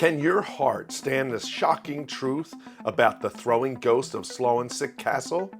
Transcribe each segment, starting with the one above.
Can your heart stand the shocking truth about the throwing ghost of Slawensik Castle?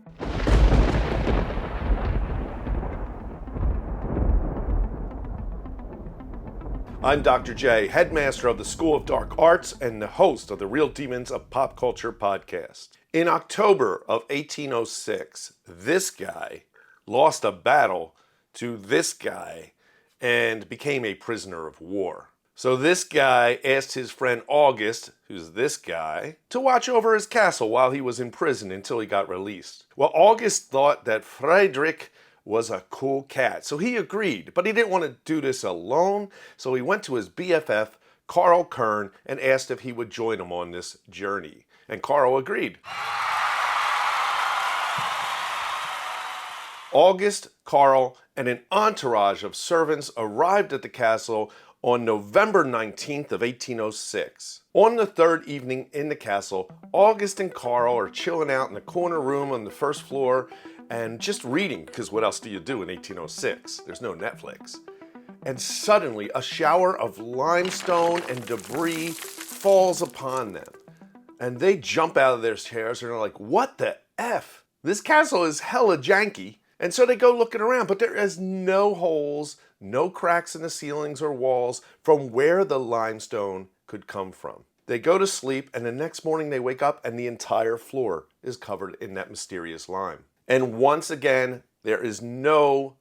I'm Dr. J, headmaster of the School of Dark Arts and the host of the Real Demons of Pop Culture podcast. In October of 1806, this guy lost a battle to this guy and became a prisoner of war. So this guy asked his friend August, who's this guy, to watch over his castle while he was in prison until he got released. Well, August thought that Friedrich was a cool cat, so he agreed, but he didn't want to do this alone, so he went to his BFF, Karl Kern, and asked if he would join him on this journey. And Karl agreed. August, Karl, and an entourage of servants arrived at the castle on November 19th of 1806. On the third evening in the castle, August and Karl are chilling out in the corner room on the first floor and just reading, because what else do you do in 1806? There's no Netflix. And suddenly, a shower of limestone and debris falls upon them. And they jump out of their chairs and are like, what the F? This castle is hella janky. And so they go looking around, but there is no holes, no cracks in the ceilings or walls from where the limestone could come from. They go to sleep, and the next morning they wake up and the entire floor is covered in that mysterious lime. And once again, there is no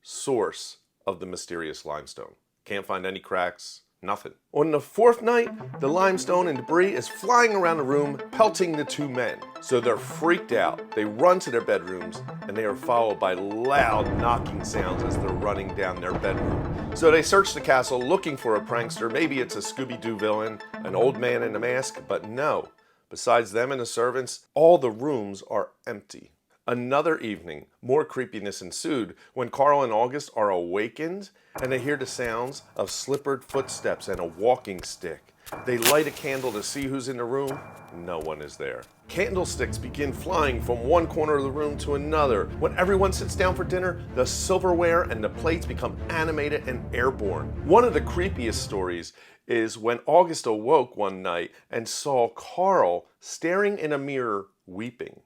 source of the mysterious limestone. Can't find any cracks, nothing. On the fourth night, the limestone and debris is flying around the room, pelting the two men. So they're freaked out. They run to their bedrooms, and they are followed by loud knocking sounds as they're running down their bedroom. So they search the castle looking for a prankster. Maybe it's a Scooby-Doo villain, an old man in a mask, but no. Besides them and the servants, all the rooms are empty. Another evening, more creepiness ensued when Karl and August are awakened and they hear the sounds of slippered footsteps and a walking stick. They light a candle to see who's in the room. No one is there. Candlesticks begin flying from one corner of the room to another. When everyone sits down for dinner, the silverware and the plates become animated and airborne. One of the creepiest stories is when August awoke one night and saw Karl staring in a mirror weeping.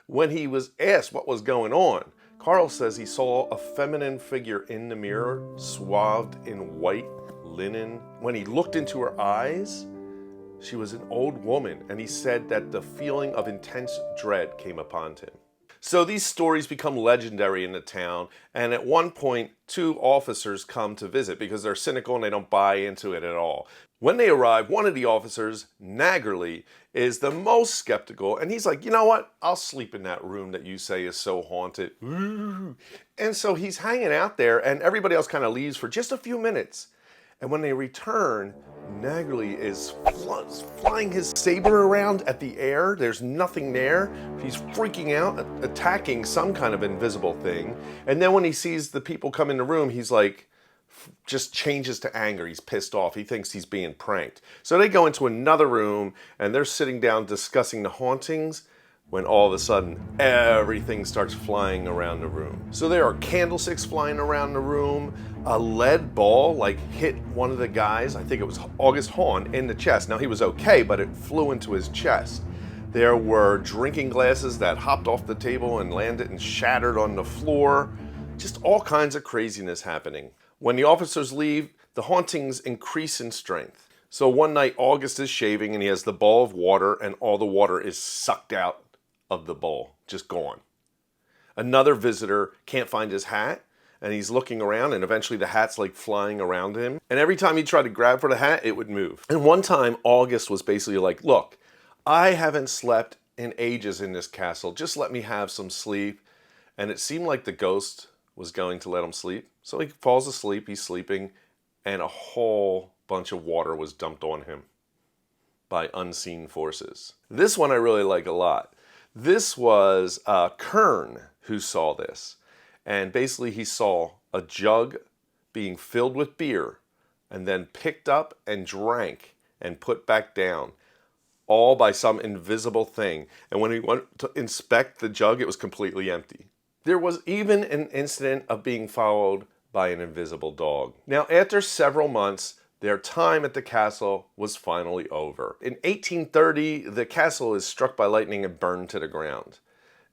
When he was asked what was going on, Karl says he saw a feminine figure in the mirror, swathed in white linen. When he looked into her eyes, she was an old woman, and he said that the feeling of intense dread came upon him. So these stories become legendary in the town, and at one point, two officers come to visit because they're cynical and they don't buy into it at all. When they arrive, one of the officers, Naggerly, is the most skeptical, and he's like, you know what? I'll sleep in that room that you say is so haunted. Ooh. And so he's hanging out there, and everybody else kind of leaves for just a few minutes. And when they return, Naggerly is flying his saber around at the air. There's nothing there. He's freaking out, attacking some kind of invisible thing. And then when he sees the people come in the room, he's like, just changes to anger. He's pissed off. He thinks he's being pranked. So they go into another room and they're sitting down discussing the hauntings when all of a sudden everything starts flying around the room. So there are candlesticks flying around the room. A lead ball hit one of the guys, I think it was August Hahn, in the chest. Now he was okay, but it flew into his chest. There were drinking glasses that hopped off the table and landed and shattered on the floor. Just all kinds of craziness happening. When the officers leave, the hauntings increase in strength. So one night, August is shaving and he has the bowl of water, and all the water is sucked out of the bowl, just gone. Another visitor can't find his hat, and he's looking around, and eventually the hat's flying around him. And every time he tried to grab for the hat, it would move. And one time, August was basically like, look, I haven't slept in ages in this castle. Just let me have some sleep. And it seemed like the ghost was going to let him sleep. So he falls asleep, he's sleeping, and a whole bunch of water was dumped on him by unseen forces. This one I really like a lot. This was Kern who saw this. And basically he saw a jug being filled with beer and then picked up and drank and put back down, all by some invisible thing. And when he went to inspect the jug, it was completely empty. There was even an incident of being followed by an invisible dog. Now, after several months, their time at the castle was finally over. In 1830, the castle is struck by lightning and burned to the ground.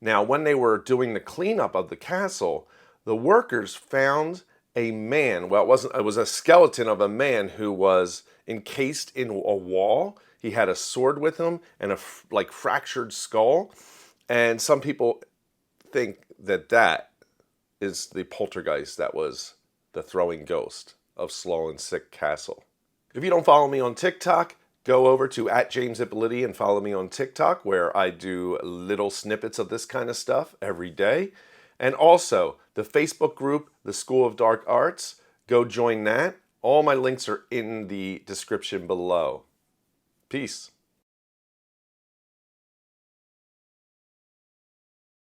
Now, when they were doing the cleanup of the castle, the workers found a man. Well, it was a skeleton of a man who was encased in a wall. He had a sword with him and a fractured skull. And some people think that that is the poltergeist that was the throwing ghost of Slawensik Castle. If you don't follow me on TikTok, go over to @JamesIppoliti and follow me on TikTok, where I do little snippets of this kind of stuff every day. And also, the Facebook group, the School of Dark Arts, go join that. All my links are in the description below. Peace.